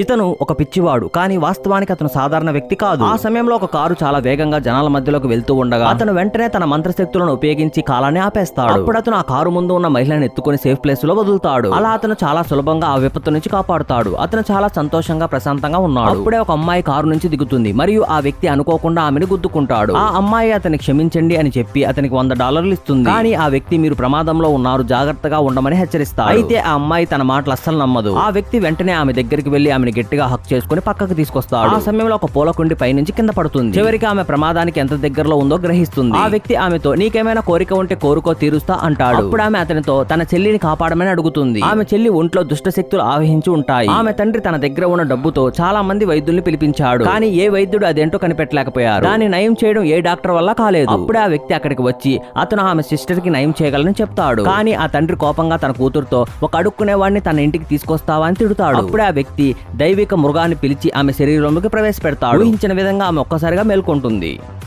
ఇతను ఒక పిచ్చివాడు, కానీ వాస్తవానికి అతను సాధారణ వ్యక్తి కాదు. ఆ సమయంలో ఒక కారు చాలా వేగంగా జనాల మధ్యలోకి వెళ్తూ ఉండగా అతను వెంటనే తన మంత్రశక్తులను ఉపయోగించి కాలాన్ని ఆపేస్తాడు. అప్పుడు అతను ఆ కారు ముందు ఉన్న మహిళను ఎత్తుకుని సేఫ్ ప్లేస్ లో వదులుతాడు. అలా అతను చాలా సులభంగా ఆ విపత్తు నుంచి కాపాడుతాడు. అతను చాలా సంతోషంగా ప్రశాంతంగా ఉన్నాడు. అప్పుడే ఒక అమ్మాయి కారు నుంచి దిగుతుంది మరియు ఆ వ్యక్తి అనుకోకుండా ఆమెను గుద్దుకుంటాడు. ఆ అమ్మాయి అతనికి క్షమించండి అని చెప్పి అతనికి $100 ఇస్తుంది. కానీ ఆ వ్యక్తి మీరు ప్రమాదంలో ఉన్నారు, జాగ్రత్తగా ఉండమని హెచ్చరిస్తాడు. అయితే ఆ అమ్మాయి తన మాటలు అస్సలు నమ్మదు. ఆ వ్యక్తి వెంటనే ఆమె దగ్గరికి వెళ్లి ఆమెను గట్టిగా హక్ చేసుకుని పక్కకు తీసుకొస్తాడు. ఆ సమయంలో ఒక పూలకుండి పైనుంచి కింద పడుతుంది. చివరికి ఆమె ప్రమాదానికి ఎంత దగ్గరలో ఉందో గ్రహిస్తుంది. ఆ వ్యక్తి ఆమెతో నీకేమైనా కోరిక ఉంటే కోరుకో తీరుస్తా అంటాడు. అప్పుడు ఆమె అతనితో తన చెల్లిని కాపాడమని అడుగుతుంది. ఆమె చెల్లి ఒంట్లో దుష్ట శక్తులు ఆవహించి ఉంటాయి. ఆమె తండ్రి తన దగ్గర ఉన్న డబ్బుతో చాలా మంది వైద్యుల్ని పిలిపించాడు, కానీ ఏ వైద్యుడు అదేంటో కనిపెట్టలేకపోయారు. దాన్ని నయం చేయడం ఏ డాక్టర్ వల్ల కాలేదు. అప్పుడే ఆ వ్యక్తి అక్కడికి వచ్చి అతను ఆమె సిస్టర్ కి నయం చేయగలని చెప్తాడు. కానీ ఆ తండ్రి కోపంగా తన కూతురుతో ఒక అడుక్కునేవాడిని తన ఇంటికి తీసుకొస్తావా అని తిడుతాడు. అప్పుడే ఆ వ్యక్తి దైవిక మృగాన్ని పిలిచి ఆమె శరీరంలోకి ప్రవేశపెడతాడు. ఊహించిన విధంగా ఆమె ఒక్కసారిగా మేల్కొంటుంది.